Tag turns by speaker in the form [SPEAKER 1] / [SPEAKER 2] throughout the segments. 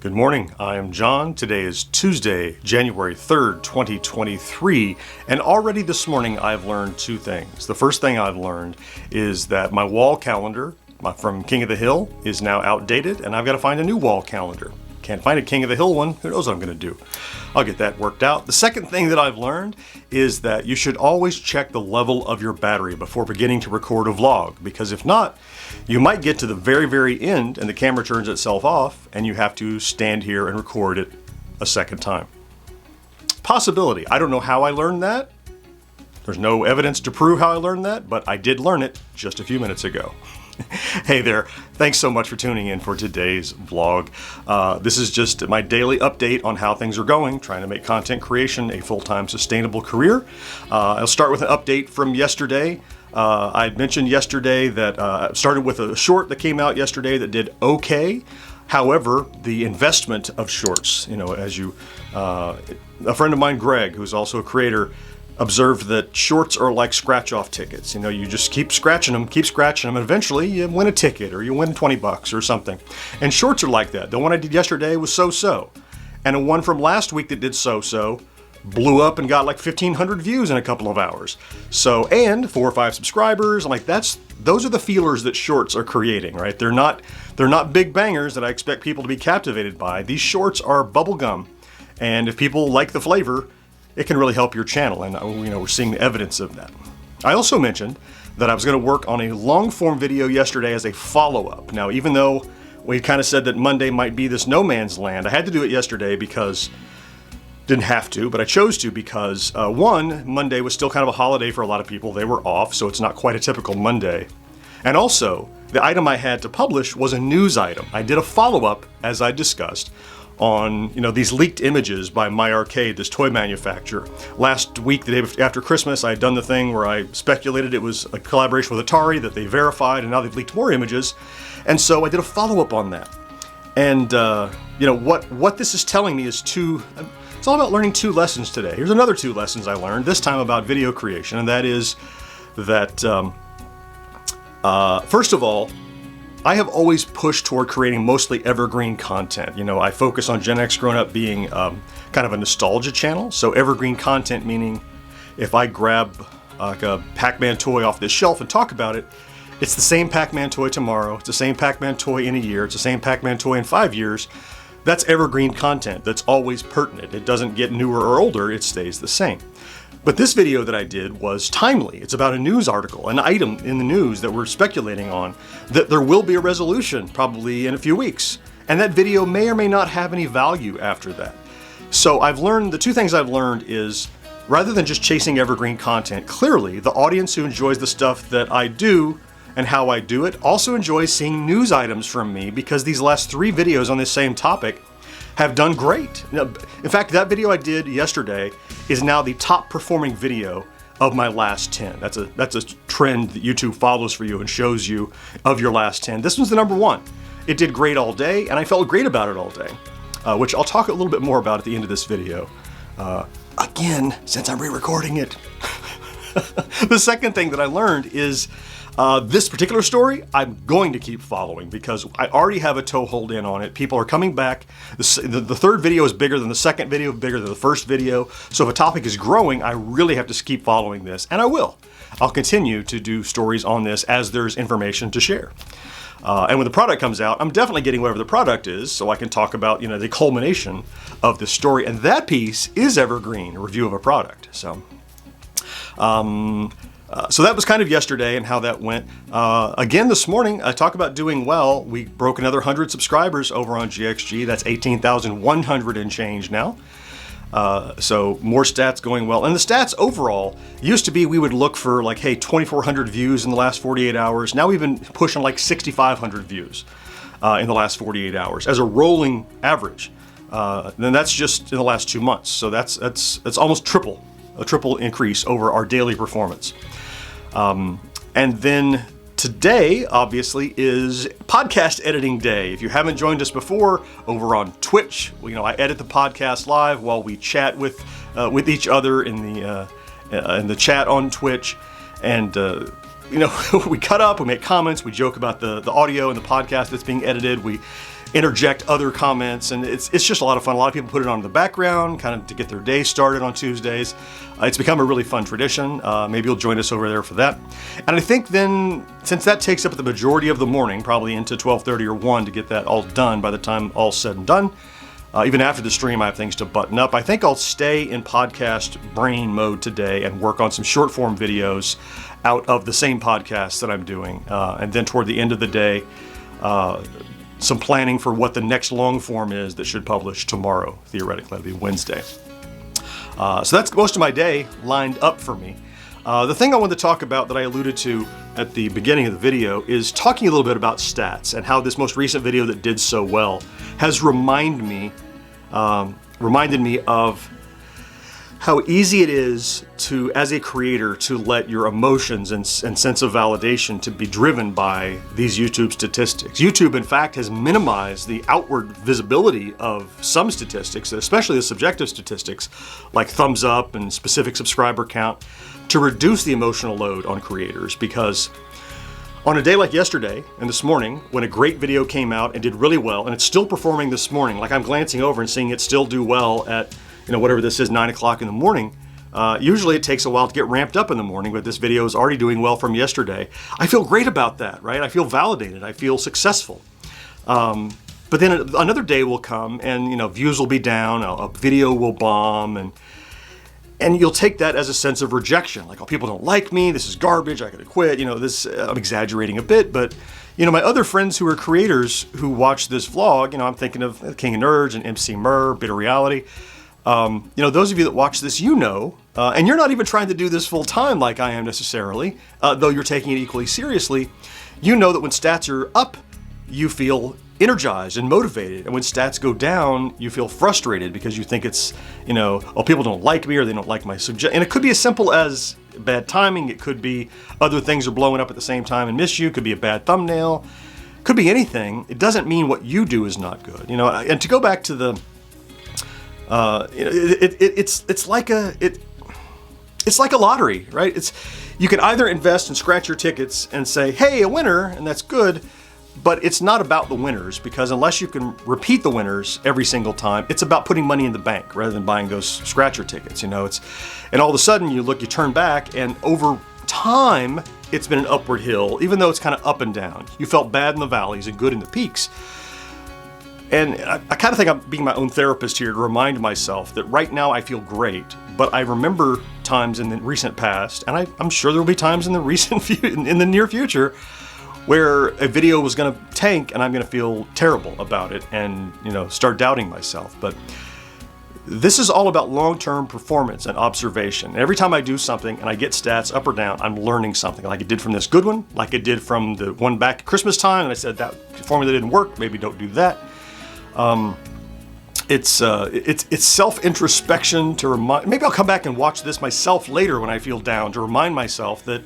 [SPEAKER 1] Good morning, I am John. Today is Tuesday, January 3rd, 2023, and already this morning I've learned two things. The first thing I've learned is that my wall calendar from King of the Hill is now outdated, and I've got to find a new wall calendar. Can't find a King of the Hill one, who knows what I'm going to do. I'll get that worked out. The second thing that I've learned is that you should always check the level of your battery before beginning to record a vlog, because if not, you might get to the very, very end and the camera turns itself off and you have to stand here and record it a second time. Possibility. I don't know how I learned that. There's no evidence to prove how I learned that, but I did learn it just a few minutes ago. Hey there, thanks so much for tuning in for today's vlog. This is just my daily update on how things are going, trying to make content creation a full-time sustainable career. I'll start with an update from yesterday. I had mentioned yesterday that I started with a short that came out yesterday that did okay. However, the investment of shorts, a friend of mine, Greg, who's also a creator, observed that shorts are like scratch-off tickets. You just keep scratching them, and eventually you win a ticket or you win $20 or something. And shorts are like that. The one I did yesterday was so-so. And a one from last week that did so-so blew up and got like 1,500 views in a couple of hours. So, and 4 or 5 subscribers. I'm like, those are the feelers that shorts are creating, right? They're not big bangers that I expect people to be captivated by. These shorts are bubblegum. And if people like the flavor, it can really help your channel, and we're seeing the evidence of that. I also mentioned that I was going to work on a long-form video yesterday as a follow-up. Now, even though we kind of said that Monday might be this no man's land, I had to do it yesterday because, didn't have to, but I chose to because, one, Monday was still kind of a holiday for a lot of people. They were off, so it's not quite a typical Monday. And also, the item I had to publish was a news item. I did a follow-up, as I discussed, on these leaked images by My Arcade, this toy manufacturer. Last week, the day after Christmas, I had done the thing where I speculated it was a collaboration with Atari that they verified, and now they've leaked more images. And so I did a follow-up on that. And what this is telling me is it's all about learning 2 lessons today. Here's another 2 lessons I learned, this time about video creation, and that is that first of all, I have always pushed toward creating mostly evergreen content. I focus on GenXGrownUp being kind of a nostalgia channel. So evergreen content meaning if I grab like a Pac-Man toy off this shelf and talk about it, it's the same Pac-Man toy tomorrow, it's the same Pac-Man toy in a year, it's the same Pac-Man toy in 5 years. That's evergreen content that's always pertinent. It doesn't get newer or older, it stays the same. But this video that I did was timely. It's about a news article, an item in the news that we're speculating on, that there will be a resolution probably in a few weeks. And that video may or may not have any value after that. So the 2 things I've learned is, rather than just chasing evergreen content, clearly the audience who enjoys the stuff that I do and how I do it also enjoys seeing news items from me, because these last 3 videos on this same topic have done great. In fact, that video I did yesterday is now the top performing video of my last 10. That's a trend that YouTube follows for you and shows you of your last 10. This one's the number 1. It did great all day, and I felt great about it all day, which I'll talk a little bit more about at the end of this video. Again, since I'm re-recording it. The second thing that I learned is this particular story I'm going to keep following because I already have a toehold in on it. People are coming back. The third video is bigger than the second video, bigger than the first video. So if a topic is growing, I really have to keep following this, and I will. I'll continue to do stories on this as there's information to share. And when the product comes out, I'm definitely getting whatever the product is, so I can talk about the culmination of the story. And that piece is evergreen, a review of a product. So that was kind of yesterday and how that went. Again, this morning, I talk about doing well. We broke another 100 subscribers over on GXG. That's 18,100 and change now. So more stats going well. And the stats overall used to be we would look for like, hey, 2,400 views in the last 48 hours. Now we've been pushing like 6,500 views in the last 48 hours as a rolling average. Then that's just in the last 2 months. So that's almost a triple increase over our daily performance. And then today, obviously, is podcast editing day. If you haven't joined us before over on Twitch, I edit the podcast live while we chat with each other in the chat on Twitch, and we cut up, we make comments, we joke about the audio and the podcast that's being edited. We interject other comments, and it's just a lot of fun. A lot of people put it on in the background, kind of to get their day started on Tuesdays. It's become a really fun tradition. Maybe you'll join us over there for that. And I think then, since that takes up the majority of the morning, probably into 12:30 or 1 to get that all done by the time all's said and done, even after the stream, I have things to button up. I think I'll stay in podcast brain mode today and work on some short form videos out of the same podcast that I'm doing. And then toward the end of the day, some planning for what the next long form is that should publish tomorrow, theoretically. That'll be Wednesday. So that's most of my day lined up for me. The thing I wanted to talk about that I alluded to at the beginning of the video is talking a little bit about stats and how this most recent video that did so well has reminded me of how easy it is to, as a creator, to let your emotions and sense of validation to be driven by these YouTube statistics. YouTube, in fact, has minimized the outward visibility of some statistics, especially the subjective statistics, like thumbs up and specific subscriber count, to reduce the emotional load on creators. Because on a day like yesterday and this morning, when a great video came out and did really well, and it's still performing this morning, like I'm glancing over and seeing it still do well at, whatever this is, 9 o'clock in the morning. Usually it takes a while to get ramped up in the morning, but this video is already doing well from yesterday. I feel great about that, right? I feel validated. I feel successful. But then another day will come and, views will be down, a video will bomb, and you'll take that as a sense of rejection. Like, oh, people don't like me. This is garbage. I gotta quit. I'm exaggerating a bit, but my other friends who are creators who watch this vlog, I'm thinking of King of Nerds and MC Murr, Bitter Reality. Those of you that watch this, and you're not even trying to do this full time like I am necessarily, though you're taking it equally seriously. You know that when stats are up, you feel energized and motivated. And when stats go down, you feel frustrated because you think it's, oh, people don't like me or they don't like my subject. And it could be as simple as bad timing. It could be other things are blowing up at the same time and miss you. It could be a bad thumbnail. It could be anything. It doesn't mean what you do is not good. And to go back to the it's like a lottery, right? You can either invest and scratch your tickets and say, hey, a winner, and that's good, but it's not about the winners, because unless you can repeat the winners every single time, it's about putting money in the bank rather than buying those scratcher tickets. And all of a sudden you turn back, and over time it's been an upward hill, even though it's kind of up and down. You felt bad in the valleys and good in the peaks. And I kind of think I'm being my own therapist here to remind myself that right now I feel great, but I remember times in the recent past, and I'm sure there will be times in the near future, where a video was going to tank and I'm going to feel terrible about it and start doubting myself. But this is all about long-term performance and observation. Every time I do something and I get stats up or down, I'm learning something, like it did from this good one, like it did from the one back at Christmas time, and I said that formula didn't work, maybe don't do that. It's self-introspection to remind. Maybe I'll come back and watch this myself later when I feel down to remind myself that,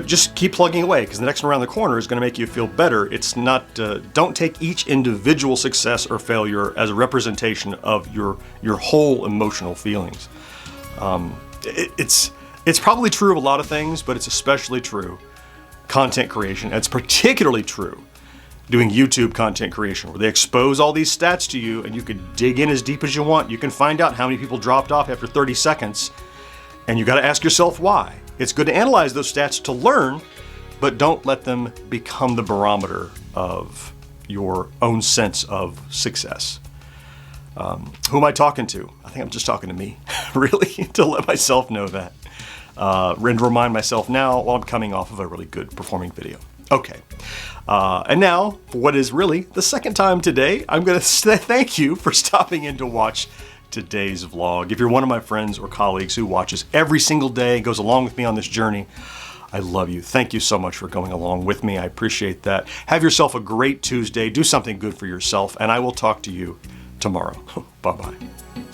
[SPEAKER 1] just keep plugging away, because the next one around the corner is going to make you feel better. It's not. Don't take each individual success or failure as a representation of your whole emotional feelings. It's probably true of a lot of things, but it's especially true content creation. It's particularly true doing YouTube content creation, where they expose all these stats to you and you can dig in as deep as you want. You can find out how many people dropped off after 30 seconds, and you got to ask yourself why. It's good to analyze those stats to learn, but don't let them become the barometer of your own sense of success. Who am I talking to? I think I'm just talking to me, really, to let myself know that. And remind myself now while I'm coming off of a really good performing video. Okay. And now, for what is really the second time today, I'm going to say thank you for stopping in to watch today's vlog. If you're one of my friends or colleagues who watches every single day, goes along with me on this journey, I love you. Thank you so much for going along with me. I appreciate that. Have yourself a great Tuesday. Do something good for yourself, and I will talk to you tomorrow. Bye-bye.